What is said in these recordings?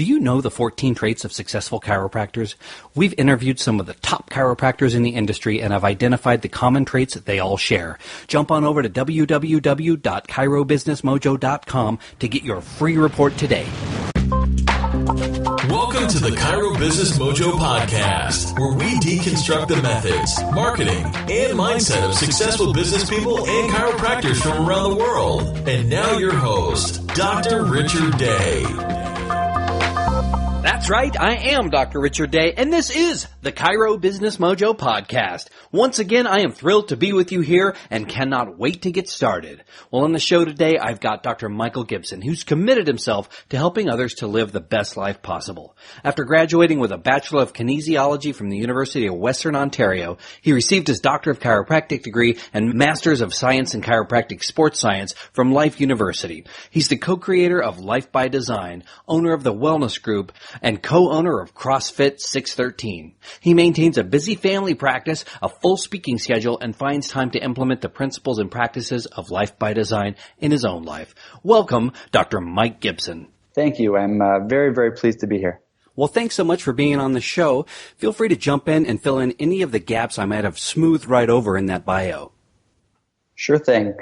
Do you know the 14 traits of successful chiropractors? We've interviewed some of the top chiropractors in the industry and have identified the common traits that they all share. Jump on over to www.chirobusinessmojo.com to get your free report today. Welcome to the Chiro Business Mojo podcast, where we deconstruct the methods, marketing, and mindset of successful business people and chiropractors from around the world. And now your host, Dr. Richard Day. That's right, I am Dr. Richard Day, and this is the Chiro Business Mojo podcast. Once again, I am thrilled to be with you here and cannot wait to get started. Well, on the show today, I've got Dr. Michael Gibson, who's committed himself to helping others to live the best life possible. After graduating with a Bachelor of Kinesiology from the University of Western Ontario, he received his Doctor of Chiropractic degree and Masters of Science in Chiropractic Sports Science from Life University. He's the co-creator of Life by Design, owner of the Wellness Group, and co-owner of CrossFit 613. He maintains a busy family practice, a full speaking schedule, and finds time to implement the principles and practices of Life by Design in his own life. Welcome, Dr. Mike Gibson. Thank you. I'm very, very pleased to be here. Well, thanks so much for being on the show. Feel free to jump in and fill in any of the gaps I might have smoothed right over in that bio. Sure thing.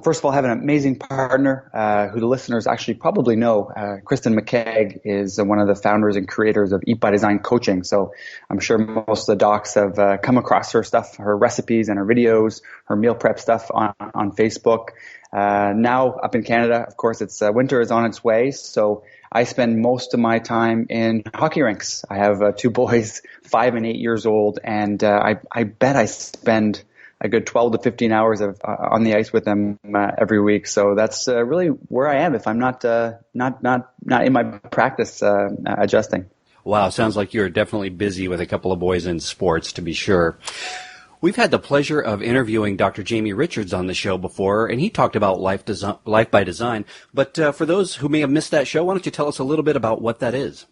First of all, I have an amazing partner who the listeners actually probably know. Kristen McKeag is one of the founders and creators of Eat by Design Coaching. So I'm sure most of the docs have come across her stuff, her recipes and her videos, her meal prep stuff on Facebook. Now up in Canada, of course, it's winter is on its way. So I spend most of my time in hockey rinks. I have two boys, 5 and 8 years old, and I bet I spend a good 12 to 15 hours on the ice with them every week. So that's really where I am if I'm not in my practice adjusting. Wow, sounds like you're definitely busy with a couple of boys in sports, to be sure. We've had the pleasure of interviewing Dr. Jamie Richards on the show before, and he talked about Life by Design. But for those who may have missed that show, why don't you tell us a little bit about what that is?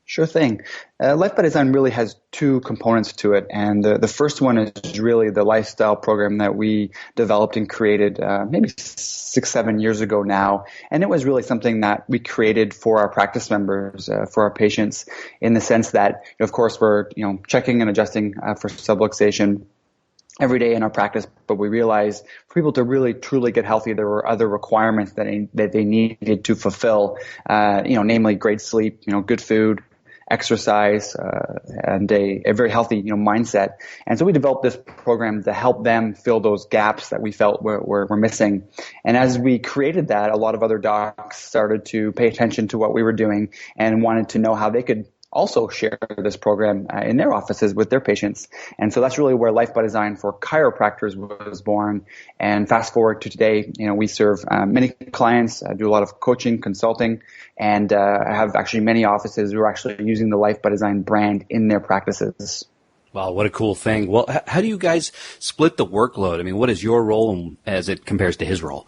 Sure thing. Life by Design really has two components to it, and the first one is really the lifestyle program that we developed and created maybe 6-7 years ago now, and it was really something that we created for our practice members, for our patients, in the sense that, of course, we're checking and adjusting for subluxation every day in our practice, but we realized for people to really truly get healthy, there were other requirements that they needed to fulfill, namely great sleep, good food, exercise, and a very healthy, mindset. And so we developed this program to help them fill those gaps that we felt were missing. And as we created that, a lot of other docs started to pay attention to what we were doing and wanted to know how they could also share this program in their offices with their patients. And so that's really where Life by Design for chiropractors was born. And fast forward to today, we serve many clients, do a lot of coaching, consulting, and have actually many offices who are actually using the Life by Design brand in their practices. Wow, what a cool thing. Well, how do you guys split the workload? I mean, what is your role as it compares to his role?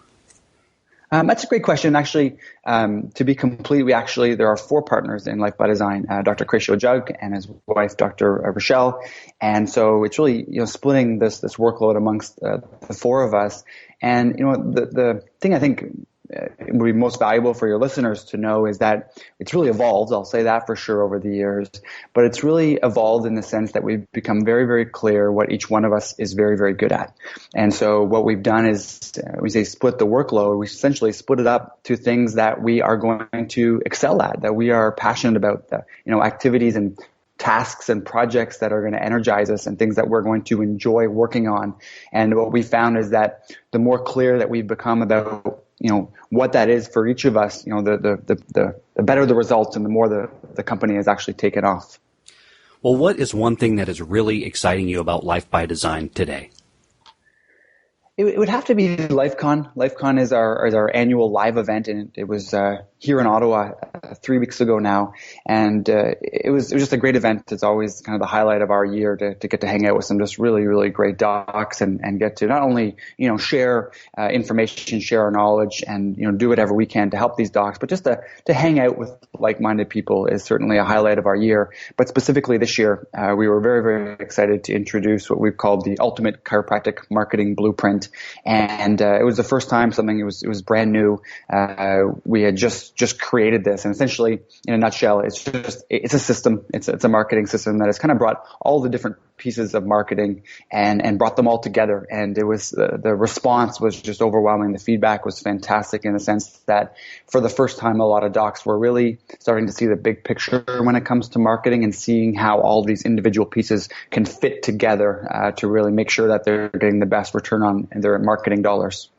That's a great question. Actually, to be complete, there are 4 partners in Life by Design, Dr. Cratio Jug and his wife, Dr. Rochelle. And so it's really, splitting this workload amongst the 4 of us. And, the thing I think it would be most valuable for your listeners to know is that it's really evolved. I'll say that for sure over the years, but it's really evolved in the sense that we've become very, very clear what each one of us is very, very good at. And so what we've done is we say split the workload. We essentially split it up to things that we are going to excel at, that we are passionate about, activities and tasks and projects that are going to energize us and things that we're going to enjoy working on. And what we found is that the more clear that we've become about what that is for each of us, the better the results and the more the company has actually taken off. Well, what is one thing that is really exciting you about Life by Design today? It would have to be LifeCon. LifeCon is our annual live event, and it was here in Ottawa 3 weeks ago now, and it was just a great event. It's always kind of the highlight of our year to get to hang out with some just really, really great docs and get to not only share information, share our knowledge, and do whatever we can to help these docs, but just to hang out with like-minded people is certainly a highlight of our year. But specifically this year, we were very, very excited to introduce what we've called the Ultimate Chiropractic Marketing Blueprint. And it was the first time it was brand new. We had just created this, And essentially, in a nutshell, it's a system. It's a marketing system that has kind of brought all the different pieces of marketing and brought them all together. And it was, the response was just overwhelming. The feedback was fantastic in the sense that for the first time, a lot of docs were really starting to see the big picture when it comes to marketing and seeing how all these individual pieces can fit together to really make sure that they're getting the best return on their marketing dollars.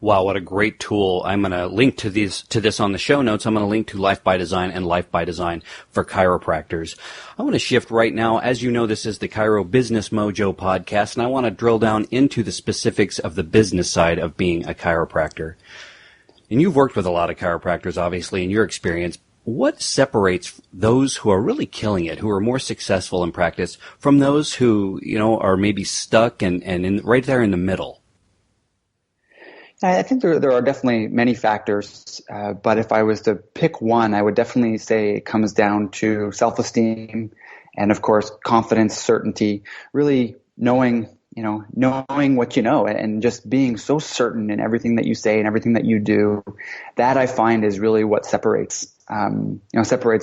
Wow, what a great tool. I'm going to link to this on the show notes. I'm going to link to Life by Design and Life by Design for chiropractors. I want to shift right now. As you know, this is the Chiro Business Mojo podcast, and I want to drill down into the specifics of the business side of being a chiropractor. And you've worked with a lot of chiropractors, obviously, in your experience. What separates those who are really killing it, who are more successful in practice, from those who, are maybe stuck and right there in the middle? I think there are definitely many factors, but if I was to pick one, I would definitely say it comes down to self-esteem and, of course, confidence, certainty, really knowing what you know and just being so certain in everything that you say and everything that you do. That I find is really what separates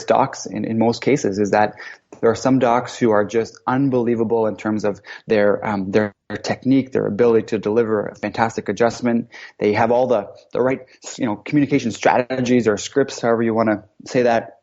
docs in most cases, is that there are some docs who are just unbelievable in terms of their technique, their ability to deliver a fantastic adjustment. They have all the right, communication strategies or scripts, however you want to say that.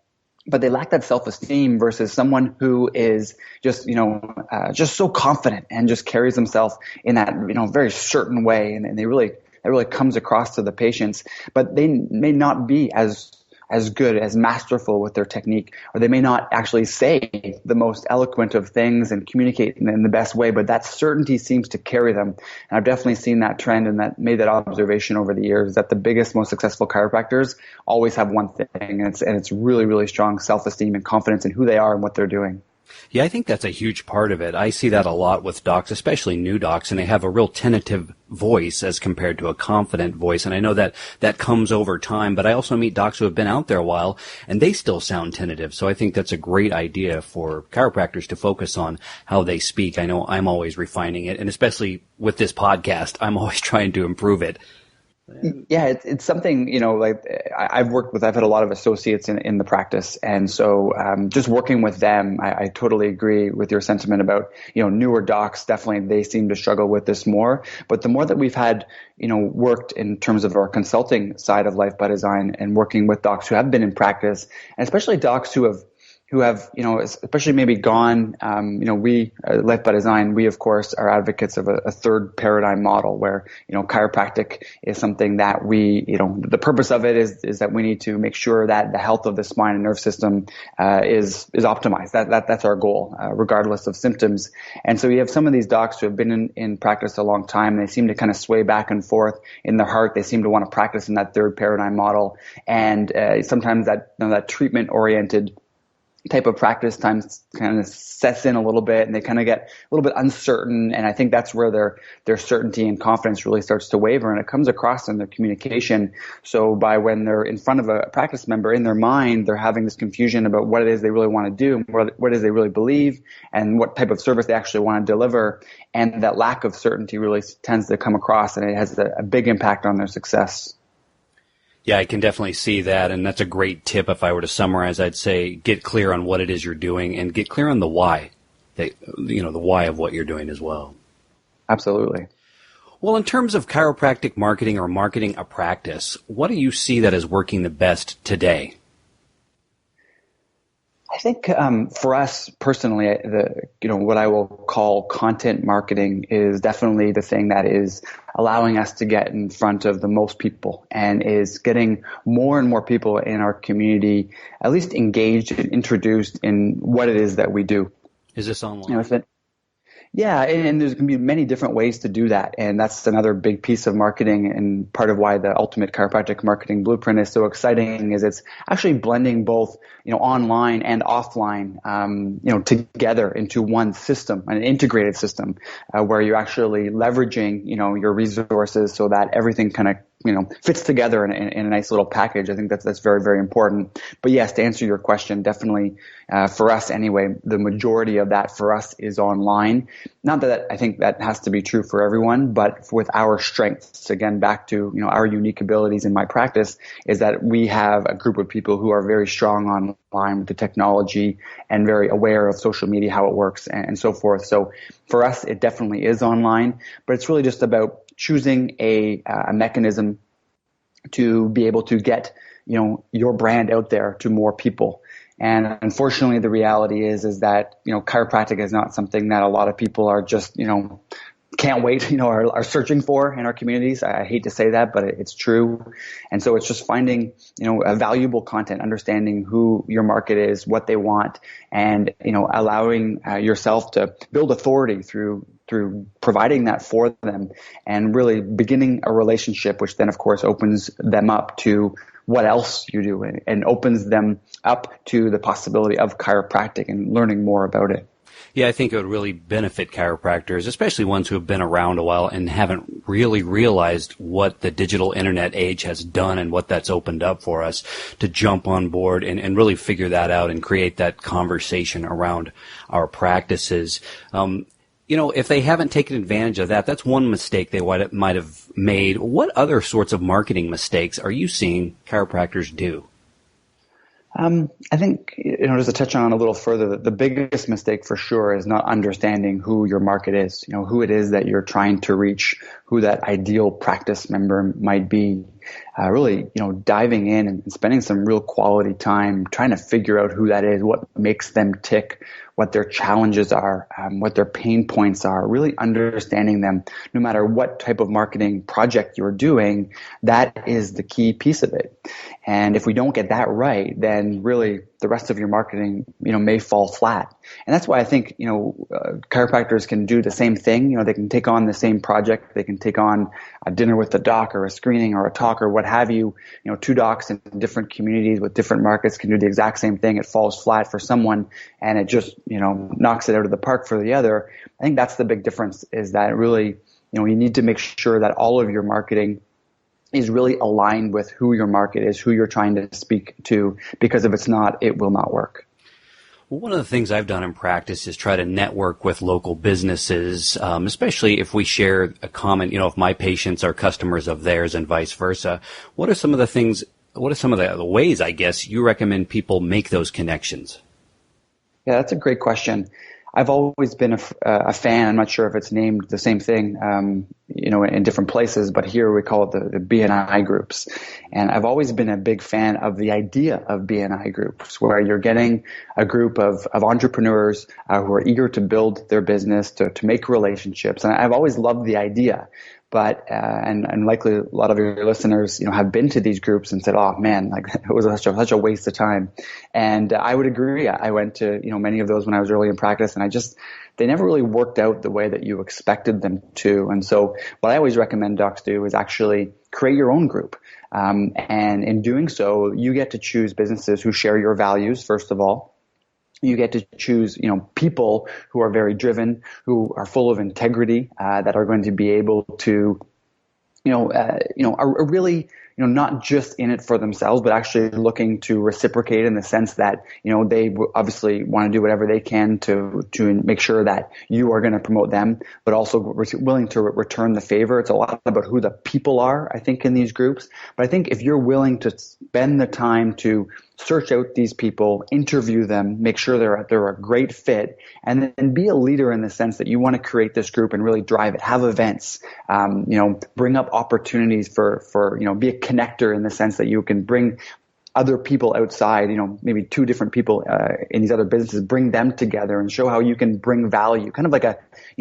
But they lack that self-esteem versus someone who is just so confident and just carries themselves in that, very certain way. And it really comes across to the patients, but they may not be as good, as masterful with their technique, or they may not actually say the most eloquent of things and communicate in the best way, but that certainty seems to carry them. And I've definitely seen that trend and made that observation over the years, that the biggest, most successful chiropractors always have one thing, and it's really, really strong self-esteem and confidence in who they are and what they're doing. Yeah, I think that's a huge part of it. I see that a lot with docs, especially new docs, and they have a real tentative voice as compared to a confident voice. And I know that comes over time, but I also meet docs who have been out there a while and they still sound tentative. So I think that's a great idea for chiropractors to focus on how they speak. I know I'm always refining it, and especially with this podcast, I'm always trying to improve it. Yeah, it's something, I've had a lot of associates in the practice. And so just working with them, I totally agree with your sentiment about, newer docs. Definitely they seem to struggle with this more. But the more that we've had, worked in terms of our consulting side of Life by Design and working with docs who have been in practice, and especially docs who have, especially maybe gone, we, Life by Design, we of course are advocates of a third paradigm model where, chiropractic is something that we, the purpose of it is that we need to make sure that the health of the spine and nerve system, is optimized. That's our goal, regardless of symptoms. And so you have some of these docs who have been in practice a long time. And they seem to kind of sway back and forth in their heart. They seem to want to practice in that third paradigm model. And, sometimes that treatment oriented type of practice times kind of sets in a little bit, and they kind of get a little bit uncertain. And I think that's where their certainty and confidence really starts to waver, and it comes across in their communication. So by when they're in front of a practice member, in their mind, they're having this confusion about what it is they really want to do, what it is they really believe, and what type of service they actually want to deliver. And that lack of certainty really tends to come across, and it has a big impact on their success. Yeah, I can definitely see that, and that's a great tip. If I were to summarize, I'd say get clear on what it is you're doing and get clear on the why, the why of what you're doing as well. Absolutely. Well, in terms of chiropractic marketing or marketing a practice, what do you see that is working the best today? I think for us personally, what I will call content marketing is definitely the thing that is allowing us to get in front of the most people and is getting more and more people in our community at least engaged and introduced in what it is that we do. Is this online? Yeah, and there's going to be many different ways to do that, and that's another big piece of marketing, and part of why the Ultimate Chiropractic Marketing Blueprint is so exciting is it's actually blending both, online and offline, together into one system, an integrated system, where you're actually leveraging, your resources so that everything kind of fits together in a nice little package. I think that's very, very important. But yes, to answer your question, definitely for us anyway, the majority of that for us is online. Not that I think that has to be true for everyone, but with our strengths, again, back to our unique abilities in my practice, is that we have a group of people who are very strong online with the technology and very aware of social media, how it works and so forth. So for us, it definitely is online, but it's really just about choosing a mechanism to be able to get, your brand out there to more people. And unfortunately, the reality is that, chiropractic is not something that a lot of people are just, can't wait, are searching for in our communities. I hate to say that, but it's true. And so it's just finding, a valuable content, understanding who your market is, what they want, and, allowing yourself to build authority through providing that for them and really beginning a relationship, which then of course opens them up to what else you do and opens them up to the possibility of chiropractic and learning more about it. Yeah, I think it would really benefit chiropractors, especially ones who have been around a while and haven't really realized what the digital internet age has done and what that's opened up for us, to jump on board and really figure that out and create that conversation around our practices. If they haven't taken advantage of that, that's one mistake they might have made. What other sorts of marketing mistakes are you seeing chiropractors do? I think, just to touch on a little further, the biggest mistake for sure is not understanding who your market is, who it is that you're trying to reach, who that ideal practice member might be. Really, diving in and spending some real quality time trying to figure out who that is, what makes them tick, what their challenges are, what their pain points are, really understanding them. No matter what type of marketing project you're doing, that is the key piece of it. And if we don't get that right, then really the rest of your marketing, may fall flat. And that's why I think, chiropractors can do the same thing. They can take on the same project. They can take on a dinner with the doc or a screening or a talk or what have you. Two docs in different communities with different markets can do the exact same thing. It falls flat for someone and it just, knocks it out of the park for the other. I think that's the big difference, is that really, you need to make sure that all of your marketing is really aligned with who your market is, who you're trying to speak to, because if it's not, it will not work. Well, one of the things I've done in practice is try to network with local businesses, especially if we share a common, if my patients are customers of theirs and vice versa. What are some of the ways, I guess, you recommend people make those connections? Yeah, that's a great question. I've always been a fan. I'm not sure if it's named the same thing, in different places, but here we call it the BNI groups. And I've always been a big fan of the idea of BNI groups, where you're getting a group of entrepreneurs who are eager to build their business, to make relationships. And I've always loved the idea. But, and likely a lot of your listeners, have been to these groups and said, oh man, like it was such a waste of time. And I would agree. I went to, many of those when I was early in practice, and they never really worked out the way that you expected them to. And so what I always recommend docs do is actually create your own group. And in doing so, you get to choose businesses who share your values, first of all. You get to choose, people who are very driven, who are full of integrity, that are going to be able to, are really, not just in it for themselves, but actually looking to reciprocate in the sense that, they obviously want to do whatever they can to make sure that you are going to promote them, but also willing to return the favor. It's a lot about who the people are, I think, in these groups. But I think if you're willing to spend the time to search out these people, interview them, make sure they're a great fit, and then be a leader in the sense that you want to create this group and really drive it, have events, bring up opportunities for be a connector in the sense that you can bring other people outside, maybe two different people in these other businesses, bring them together and show how you can bring value, kind of like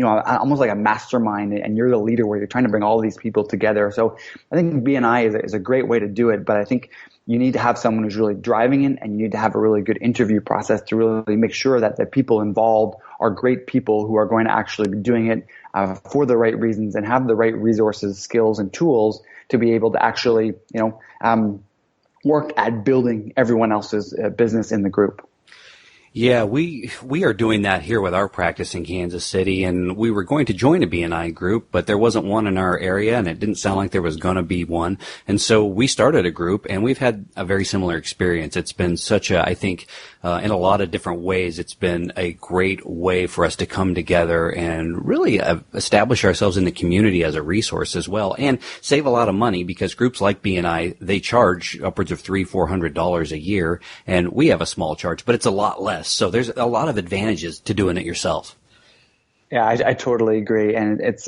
almost like a mastermind, and you're the leader where you're trying to bring all these people together. So I think BNI is a great way to do it, but I think you need to have someone who's really driving it, and you need to have a really good interview process to really make sure that the people involved are great people who are going to actually be doing it for the right reasons and have the right resources, skills, and tools to be able to actually, work at building everyone else's business in the group. Yeah, we are doing that here with our practice in Kansas City, and we were going to join a BNI group, but there wasn't one in our area, and it didn't sound like there was going to be one. And so we started a group, and we've had a very similar experience. It's been such a, I think, in a lot of different ways, it's been a great way for us to come together and really establish ourselves in the community as a resource as well, and save a lot of money, because groups like BNI, they charge upwards of $300-400 a year, and we have a small charge, but it's a lot less. So there's a lot of advantages to doing it yourself. Yeah, I totally agree. And it's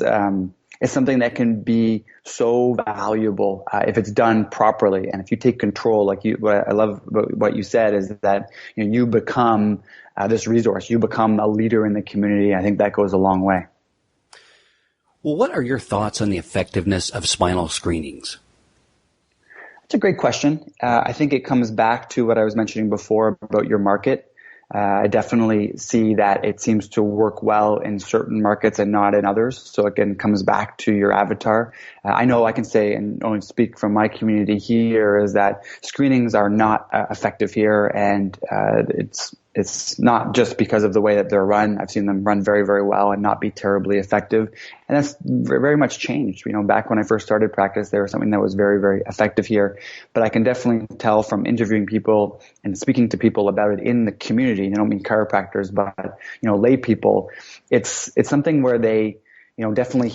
something that can be so valuable if it's done properly. And if you take control, what I love about what you said is that you become this resource. You become a leader in the community. I think that goes a long way. Well, what are your thoughts on the effectiveness of spinal screenings? That's a great question. I think it comes back to what I was mentioning before about your market. I definitely see that it seems to work well in certain markets and not in others. So again, it comes back to your avatar. I know I can say, and only speak from my community here, is that screenings are not effective here, and it's not just because of the way that they're run. I've seen them run very, very well and not be terribly effective. And that's very much changed. Back when I first started practice, there was something that was very, very effective here. But I can definitely tell from interviewing people and speaking to people about it in the community, and I don't mean chiropractors, but, lay people, it's something where they, definitely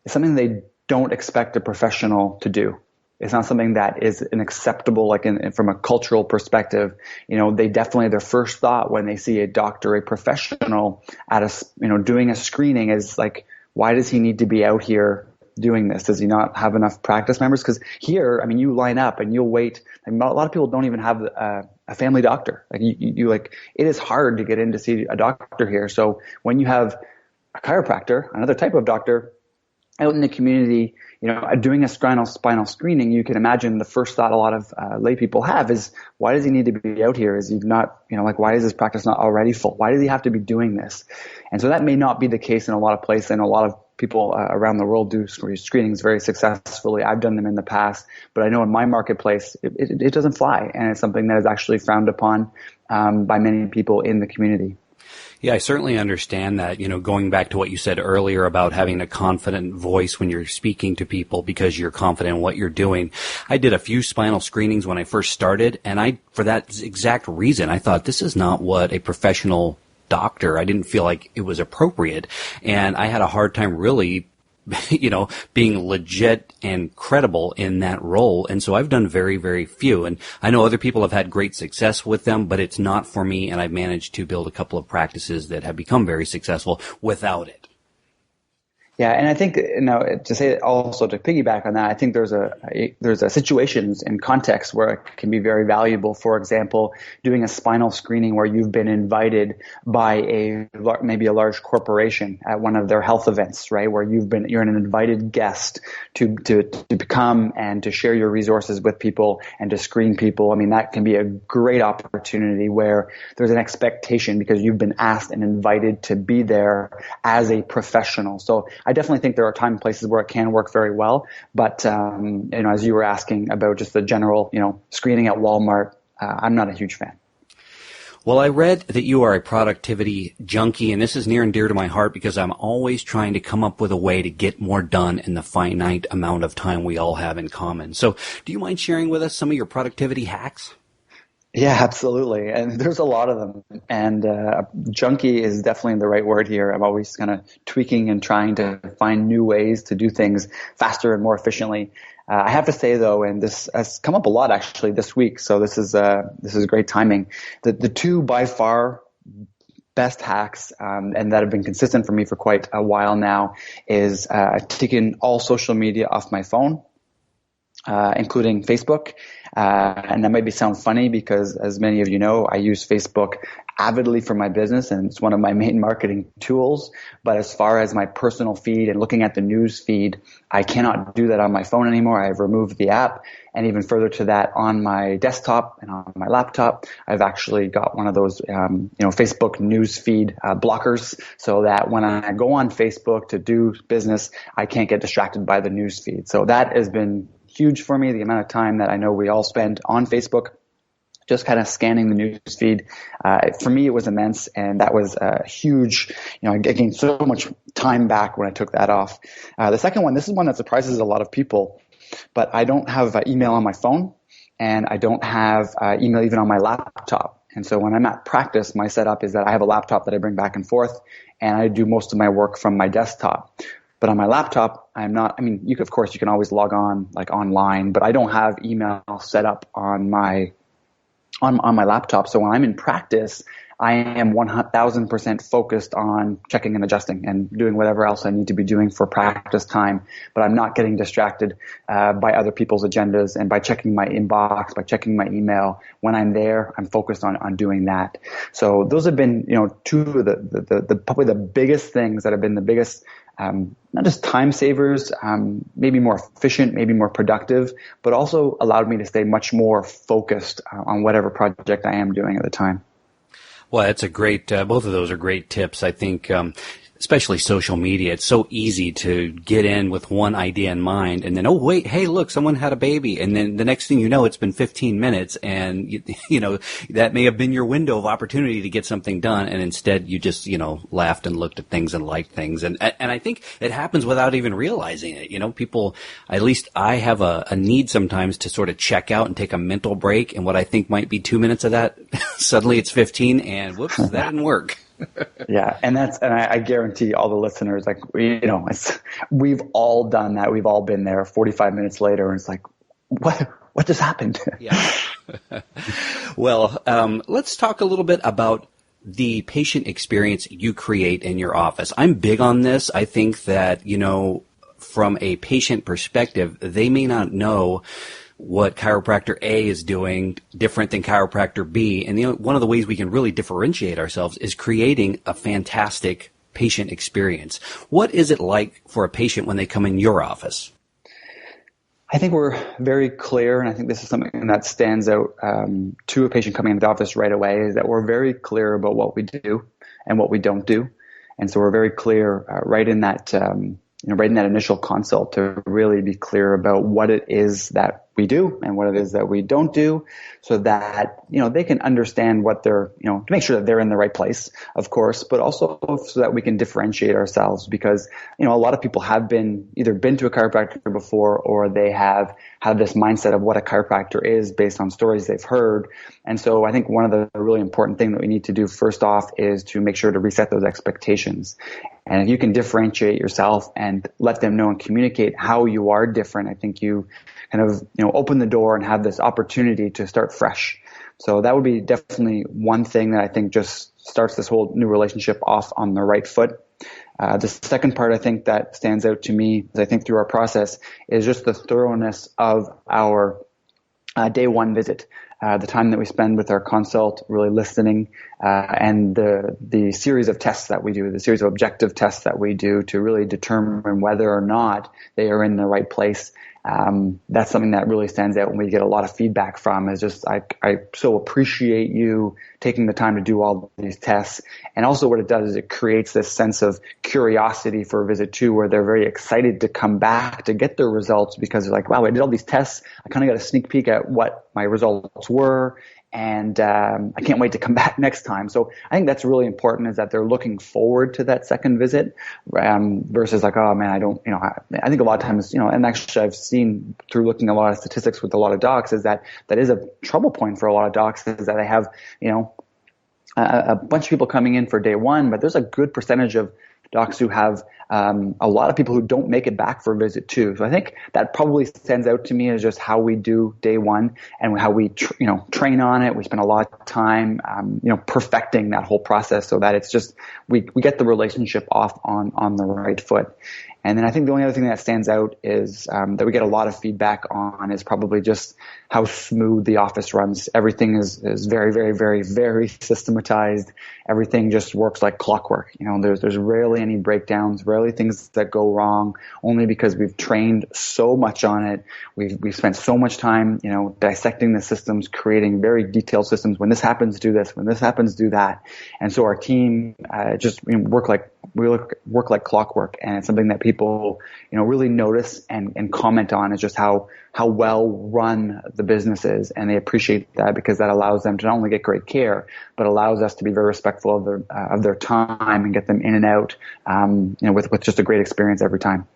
it's something they don't expect a professional to do. It's not something that is an acceptable, from a cultural perspective. They definitely, their first thought when they see a doctor, a professional doing a screening is like, why does he need to be out here doing this? Does he not have enough practice members? Because here, you line up and you'll wait. A lot of people don't even have a family doctor. It is hard to get in to see a doctor here. So when you have a chiropractor, another type of doctor out in the community, doing a spinal screening, you can imagine the first thought a lot of lay people have is, why does he need to be out here? Is he not, why is his practice not already full? Why does he have to be doing this? And so that may not be the case in a lot of places, and a lot of people around the world do screenings very successfully. I've done them in the past, but I know in my marketplace, it doesn't fly, and it's something that is actually frowned upon by many people in the community. Yeah, I certainly understand that, going back to what you said earlier about having a confident voice when you're speaking to people because you're confident in what you're doing. I did a few spinal screenings when I first started, and for that exact reason, I thought this is not what a professional doctor, I didn't feel like it was appropriate, and I had a hard time really being legit and credible in that role. And so I've done very, very few. And I know other people have had great success with them, but it's not for me. And I've managed to build a couple of practices that have become very successful without it. Yeah, and I think to say also to piggyback on that, I think there's a situations and context where it can be very valuable. For example, doing a spinal screening where you've been invited by maybe a large corporation at one of their health events, right? Where you're an invited guest to come and to share your resources with people and to screen people. That can be a great opportunity where there's an expectation because you've been asked and invited to be there as a professional. So I definitely think there are time and places where it can work very well. But, as you were asking about just the general, screening at Walmart, I'm not a huge fan. Well, I read that you are a productivity junkie, and this is near and dear to my heart because I'm always trying to come up with a way to get more done in the finite amount of time we all have in common. So do you mind sharing with us some of your productivity hacks? Yeah, absolutely. And there's a lot of them. And junkie is definitely the right word here. I'm always kind of tweaking and trying to find new ways to do things faster and more efficiently. I have to say, though, and this has come up a lot actually this week, so this is great timing. The two by far best hacks and that have been consistent for me for quite a while now is taking all social media off my phone, including Facebook. And that might sound funny because, as many of you know, I use Facebook avidly for my business, and it's one of my main marketing tools. But as far as my personal feed and looking at the news feed, I cannot do that on my phone anymore. I've removed the app. And even further to that, on my desktop and on my laptop, I've actually got one of those, Facebook news feed blockers, so that when I go on Facebook to do business, I can't get distracted by the news feed. So that has been huge for me, the amount of time that I know we all spend on Facebook just kind of scanning the news feed. For me, it was immense, and that was a huge, I gained so much time back when I took that off. The second one, this is one that surprises a lot of people, but I don't have email on my phone, and I don't have email even on my laptop. And so when I'm at practice, my setup is that I have a laptop that I bring back and forth, and I do most of my work from my desktop. But on my laptop, of course, you can always log on like online, but I don't have email set up on my laptop. So when I'm in practice, I am 1,000% focused on checking and adjusting and doing whatever else I need to be doing for practice time. But I'm not getting distracted by other people's agendas and by checking my inbox, by checking my email. When I'm there, I'm focused on doing that. So those have been, two of the probably the biggest things that have been the biggest, not just time savers, maybe more efficient, maybe more productive, but also allowed me to stay much more focused on whatever project I am doing at the time. Well, that's a great, both of those are great tips. I think, especially social media, it's so easy to get in with one idea in mind and then, oh, wait, hey, look, someone had a baby. And then the next thing you know, it's been 15 minutes and, that may have been your window of opportunity to get something done. And instead you just, laughed and looked at things and liked things. And I think it happens without even realizing it. People, at least I have a need sometimes to sort of check out and take a mental break. And what I think might be 2 minutes of that, suddenly it's 15 and whoops, that didn't work. Yeah. And I guarantee all the listeners, we've all done that. We've all been there 45 minutes later. And it's like, what just happened? Yeah. Well, let's talk a little bit about the patient experience you create in your office. I'm big on this. I think that, from a patient perspective, they may not know what chiropractor A is doing different than chiropractor B. And one of the ways we can really differentiate ourselves is creating a fantastic patient experience. What is it like for a patient when they come in your office? I think we're very clear, and I think this is something that stands out to a patient coming into the office right away, is that we're very clear about what we do and what we don't do. And so we're very clear right in that initial consult to really be clear about what it is that we do and what it is that we don't do, so that, they can understand what they're, to make sure that they're in the right place, of course, but also so that we can differentiate ourselves, because, a lot of people have either been to a chiropractor before, or they have had this mindset of what a chiropractor is based on stories they've heard. And so I think one of the really important things that we need to do first off is to make sure to reset those expectations. And if you can differentiate yourself and let them know and communicate how you are different, I think you kind of, open the door and have this opportunity to start fresh. So that would be definitely one thing that I think just starts this whole new relationship off on the right foot. The second part I think that stands out to me, as I think through our process, is just the thoroughness of our day one visit. The time that we spend with our consult, really listening, and the series of tests that we do, the series of objective tests that we do to really determine whether or not they are in the right place. That's something that really stands out when we get a lot of feedback from, is just, I so appreciate you taking the time to do all these tests. And also what it does is it creates this sense of curiosity for visit 2, where they're very excited to come back to get their results, because they're like, wow, I did all these tests. I kind of got a sneak peek at what my results were. And I can't wait to come back next time. So I think that's really important, is that they're looking forward to that second visit, versus like, oh man, I don't, I think a lot of times, and actually I've seen through looking at a lot of statistics with a lot of docs, is that is a trouble point for a lot of docs, is that they have, a bunch of people coming in for day one, but there's a good percentage of docs who have a lot of people who don't make it back for visit 2. So I think that probably stands out to me as just how we do day one and how we train on it. We spend a lot of time perfecting that whole process, so that it's just we get the relationship off on the right foot. And then I think the only other thing that stands out is that we get a lot of feedback on is probably just how smooth the office runs. Everything is very, very, very, very systematized. Everything just works like clockwork. There's rarely any breakdowns, rarely things that go wrong, only because we've trained so much on it. We've spent so much time, dissecting the systems, creating very detailed systems. When this happens, do this. When this happens, do that. And so our team just work like clockwork, and it's something that people, really notice and comment on is just how well run the business is. And they appreciate that because that allows them to not only get great care, but allows us to be very respectful of their time and get them in and out, with just a great experience every time.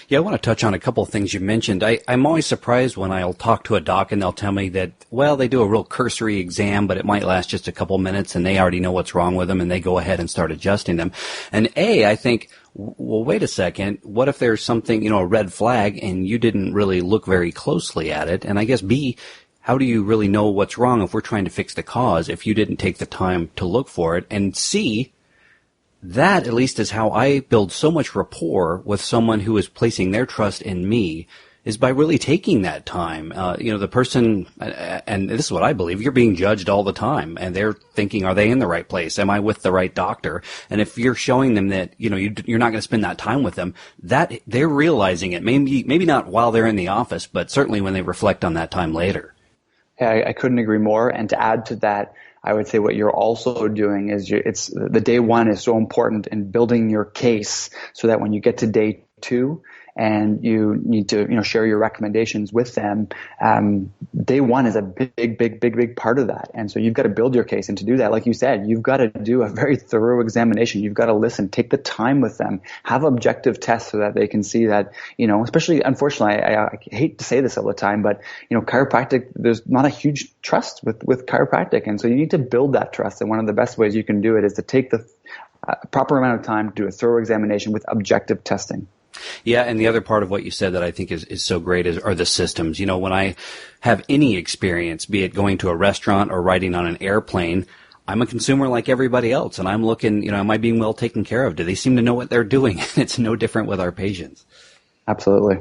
Yeah, I want to touch on a couple of things you mentioned. I'm always surprised when I'll talk to a doc and they'll tell me that, well, they do a real cursory exam, but it might last just a couple minutes and they already know what's wrong with them and they go ahead and start adjusting them. And I think, well, wait a second, what if there's something, a red flag and you didn't really look very closely at it? And I guess B, how do you really know what's wrong if we're trying to fix the cause if you didn't take the time to look for it? And C, that, at least, is how I build so much rapport with someone who is placing their trust in me, is by really taking that time. The person, and this is what I believe, you're being judged all the time, and they're thinking, are they in the right place? Am I with the right doctor? And if you're showing them that, you're not going to spend that time with them, that they're realizing it. Maybe not while they're in the office, but certainly when they reflect on that time later. Yeah, I couldn't agree more. And to add to that, I would say what you're also doing is it's the day one is so important in building your case so that when you get to day two and you need to, share your recommendations with them, day one is a big part of that. And so you've got to build your case. And to do that, like you said, you've got to do a very thorough examination. You've got to listen, take the time with them, have objective tests so that they can see that, especially, unfortunately, I hate to say this all the time, but, chiropractic, there's not a huge trust with chiropractic. And so you need to build that trust. And one of the best ways you can do it is to take the proper amount of time to do a thorough examination with objective testing. Yeah, and the other part of what you said that I think is so great are the systems. When I have any experience, be it going to a restaurant or riding on an airplane, I'm a consumer like everybody else, and I'm looking, am I being well taken care of? Do they seem to know what they're doing? It's no different with our patients. Absolutely.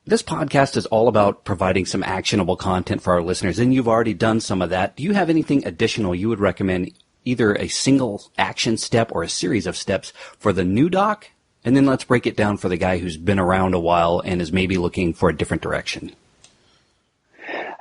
This podcast is all about providing some actionable content for our listeners, and you've already done some of that. Do you have anything additional you would recommend, either a single action step or a series of steps for the new doc? And then let's break it down for the guy who's been around a while and is maybe looking for a different direction.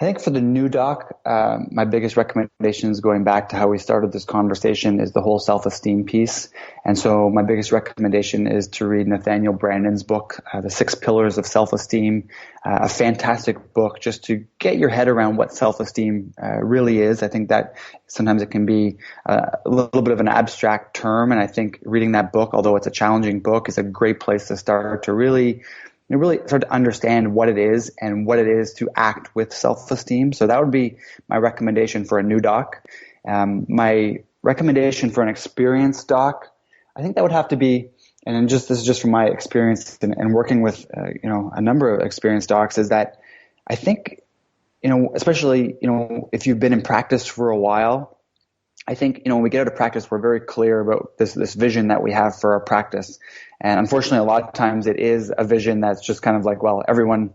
I think for the new doc, my biggest recommendations, going back to how we started this conversation, is the whole self-esteem piece. And so my biggest recommendation is to read Nathaniel Brandon's book, The 6 Pillars of Self-Esteem, a fantastic book just to get your head around what self-esteem really is. I think that sometimes it can be a little bit of an abstract term, and I think reading that book, although it's a challenging book, is a great place to start to really start to understand what it is and what it is to act with self-esteem. So that would be my recommendation for a new doc. My recommendation for an experienced doc, I think that would have to be, and this is just from my experience and working with a number of experienced docs, is that I think, especially if you've been in practice for a while, I think, when we get out of practice, we're very clear about this vision that we have for our practice. And unfortunately, a lot of times it is a vision that's just kind of like, well, everyone,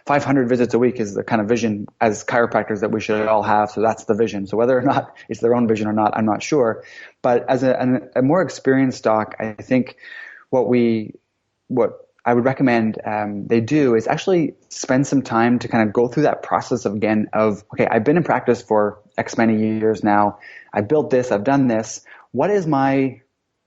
500 visits a week is the kind of vision as chiropractors that we should all have. So that's the vision. So whether or not it's their own vision or not, I'm not sure. But as a more experienced doc, I think what I would recommend they do is actually spend some time to kind of go through that process of, okay, I've been in practice for X many years now. I built this. I've done this. What is my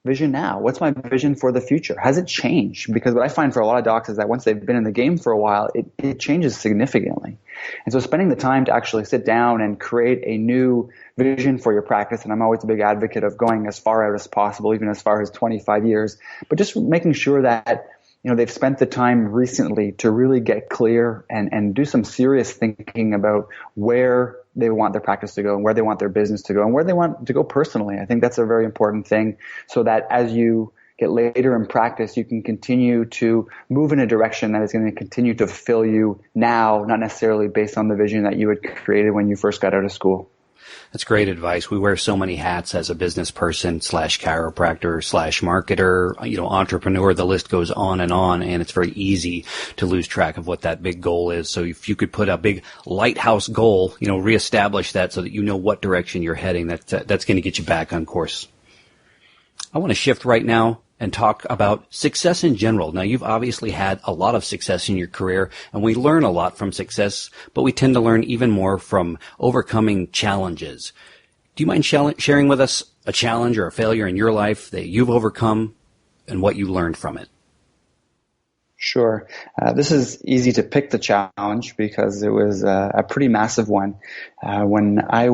vision now? What's my vision for the future? Has it changed? Because what I find for a lot of docs is that once they've been in the game for a while, it changes significantly. And so spending the time to actually sit down and create a new vision for your practice, and I'm always a big advocate of going as far out as possible, even as far as 25 years, but just making sure that they've spent the time recently to really get clear and do some serious thinking about where they want their practice to go and where they want their business to go and where they want to go personally. I think that's a very important thing, so that as you get later in practice, you can continue to move in a direction that is going to continue to fulfill you now, not necessarily based on the vision that you had created when you first got out of school. That's great advice. We wear so many hats as a business person / chiropractor / marketer, entrepreneur. The list goes on, and it's very easy to lose track of what that big goal is. So if you could put a big lighthouse goal, reestablish that so that you know what direction you're heading, that's going to get you back on course. I want to shift right now and talk about success in general. Now, you've obviously had a lot of success in your career, and we learn a lot from success, but we tend to learn even more from overcoming challenges. Do you mind sharing with us a challenge or a failure in your life that you've overcome and what you learned from it? Sure. This is easy to pick the challenge because it was a pretty massive one. When I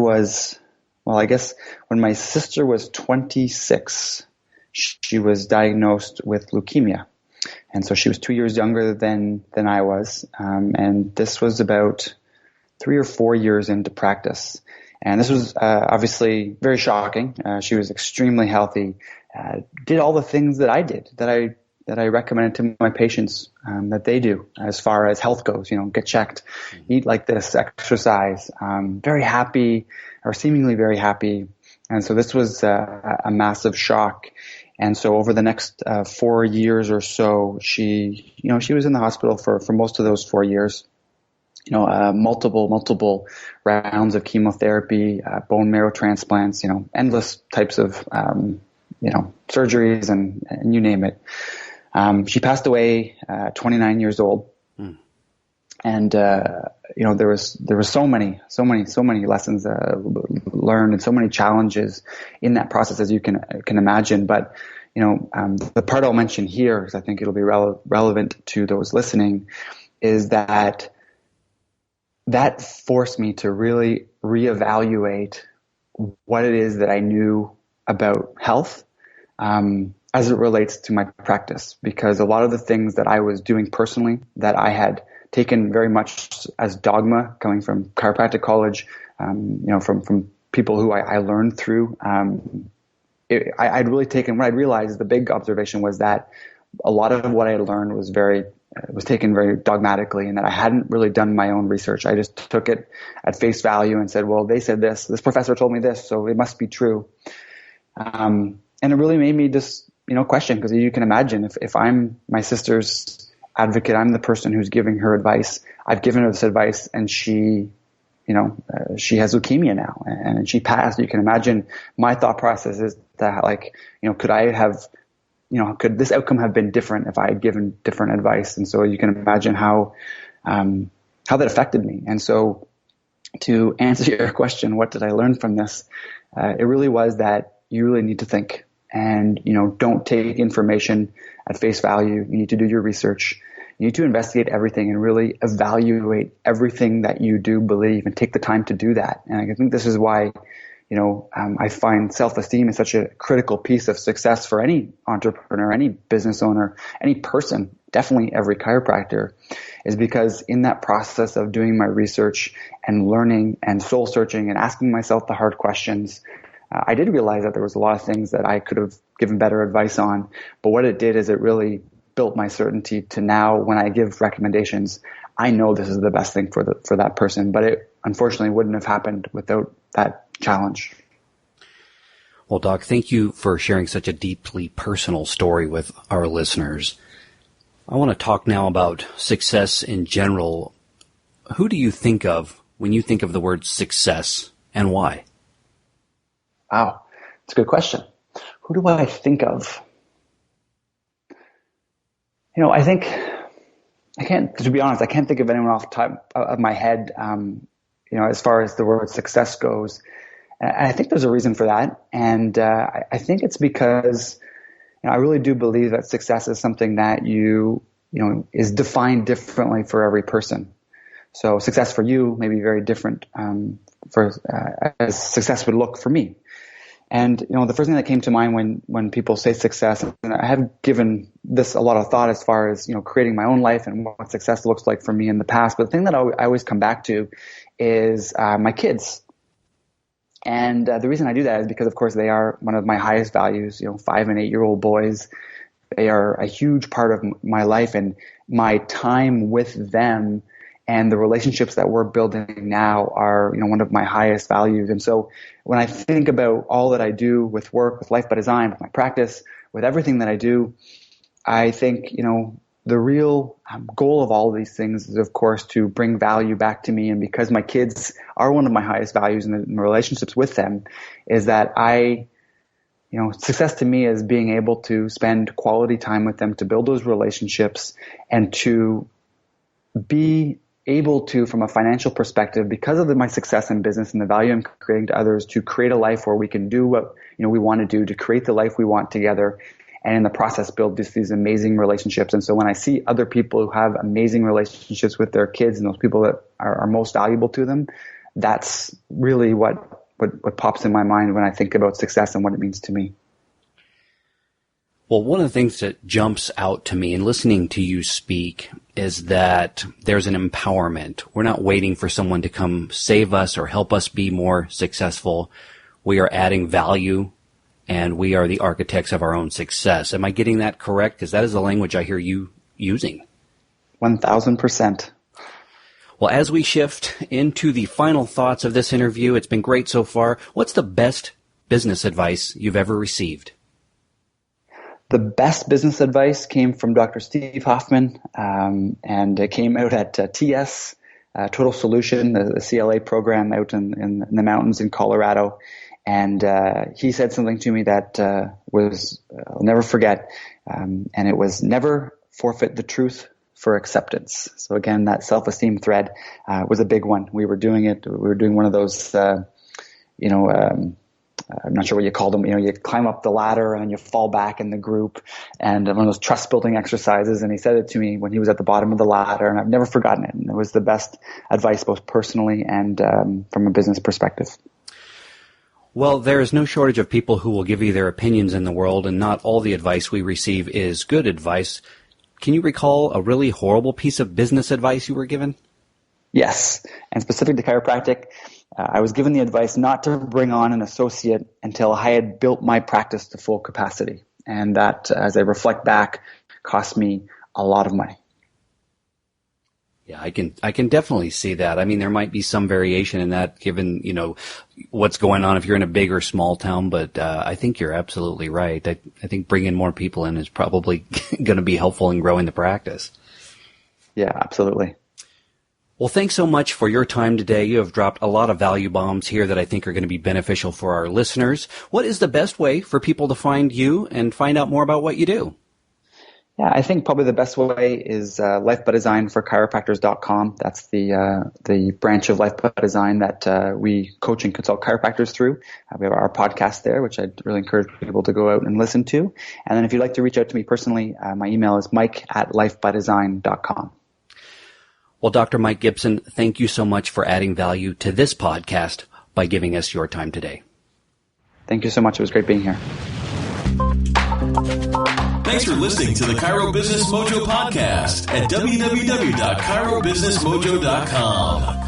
guess when my sister was 26, she was diagnosed with leukemia. And so she was 2 years younger than I was. And this was about 3 or 4 years into practice. And this was obviously very shocking. She was extremely healthy, did all the things that I did, that I recommended to my patients that they do as far as health goes. Get checked, eat like this, exercise, very happy or seemingly very happy. And so this was a massive shock. And so over the next 4 years or so, she was in the hospital for most of those 4 years. Multiple rounds of chemotherapy, bone marrow transplants, endless types of, surgeries and you name it. She passed away, 29 years old. And, there was so many lessons, learned and so many challenges in that process, as you can imagine. But, the part I'll mention here, because I think it'll be relevant to those listening, is that forced me to really reevaluate what it is that I knew about health, as it relates to my practice, because a lot of the things that I was doing personally that I had taken very much as dogma coming from chiropractic college, from people who I learned through, I'd really taken, what I realized, the big observation was that a lot of what I had learned was taken very dogmatically, and that I hadn't really done my own research. I just took it at face value and said, well, they said this professor told me this, so it must be true. And it really made me just, question, because you can imagine if I'm my sister's advocate, I'm the person who's giving her advice. I've given her this advice, and she has leukemia now, and she passed. You can imagine my thought process is that, could this outcome have been different if I had given different advice? And so you can imagine how that affected me. And so to answer your question, what did I learn from this? It really was that you really need to think, and, don't take information at face value. You need to do your research. You need to investigate everything and really evaluate everything that you do believe, and take the time to do that. And I think this is why, I find self-esteem is such a critical piece of success for any entrepreneur, any business owner, any person, definitely every chiropractor, is because in that process of doing my research and learning and soul searching and asking myself the hard questions, I did realize that there was a lot of things that I could have given better advice on. But what it did is it really built my certainty to now, when I give recommendations, I know this is the best thing for that person. But it unfortunately wouldn't have happened without that challenge. Well, Doc, thank you for sharing such a deeply personal story with our listeners. I want to talk now about success in general. Who do you think of when you think of the word success, and why? Wow, that's a good question. Who do I think of? To be honest, I can't think of anyone off the top of my head, as far as the word success goes. And I think there's a reason for that. And I think it's because I really do believe that success is something that is defined differently for every person. So success for you may be very different as success would look for me. And, the first thing that came to mind when people say success, and I have given this a lot of thought as far as, creating my own life and what success looks like for me in the past. But the thing that I always come back to is my kids. And the reason I do that is because, of course, they are one of my highest values, 5 and 8 year old boys. They are a huge part of my life, and my time with them and the relationships that we're building now are, one of my highest values. And so when I think about all that I do with work, with Life by Design, with my practice, with everything that I do, I think, the real goal of all of these things is, of course, to bring value back to me. And because my kids are one of my highest values in the relationships with them, is that success to me is being able to spend quality time with them, to build those relationships, and to be able to, from a financial perspective, because of my success in business and the value I'm creating to others, to create a life where we can do what we want to do, to create the life we want together, and in the process build just these amazing relationships. And so when I see other people who have amazing relationships with their kids and those people that are most valuable to them, that's really what pops in my mind when I think about success and what it means to me. Well, one of the things that jumps out to me in listening to you speak is that there's an empowerment. We're not waiting for someone to come save us or help us be more successful. We are adding value, and we are the architects of our own success. Am I getting that correct? Because that is the language I hear you using. 1,000%. Well, as we shift into the final thoughts of this interview, it's been great so far. What's the best business advice you've ever received? The best business advice came from Dr. Steve Hoffman, and it came out at TS, Total Solution, the CLA program out in the mountains in Colorado. And he said something to me that I'll never forget, and it was never forfeit the truth for acceptance. So again, that self-esteem thread was a big one. We were doing one of those, I'm not sure what you call them. You climb up the ladder and you fall back in the group, and one of those trust building exercises. And he said it to me when he was at the bottom of the ladder, and I've never forgotten it. And it was the best advice, both personally and from a business perspective. Well, there is no shortage of people who will give you their opinions in the world, and not all the advice we receive is good advice. Can you recall a really horrible piece of business advice you were given? Yes, and specific to chiropractic, I was given the advice not to bring on an associate until I had built my practice to full capacity. And that, as I reflect back, cost me a lot of money. Yeah, I can definitely see that. I mean, there might be some variation in that given, what's going on if you're in a big or small town, but I think you're absolutely right. I think bringing more people in is probably going to be helpful in growing the practice. Yeah, absolutely. Well, thanks so much for your time today. You have dropped a lot of value bombs here that I think are going to be beneficial for our listeners. What is the best way for people to find you and find out more about what you do? Yeah, I think probably the best way is Life by Design for chiropractors.com. That's the branch of Life by Design that we coach and consult chiropractors through. We have our podcast there, which I'd really encourage people to go out and listen to. And then if you'd like to reach out to me personally, my email is mike@lifebydesign.com. Well, Dr. Mike Gibson, thank you so much for adding value to this podcast by giving us your time today. Thank you so much. It was great being here. Thanks for listening to the Chiro Business Mojo podcast at www.chirobusinessmojo.com.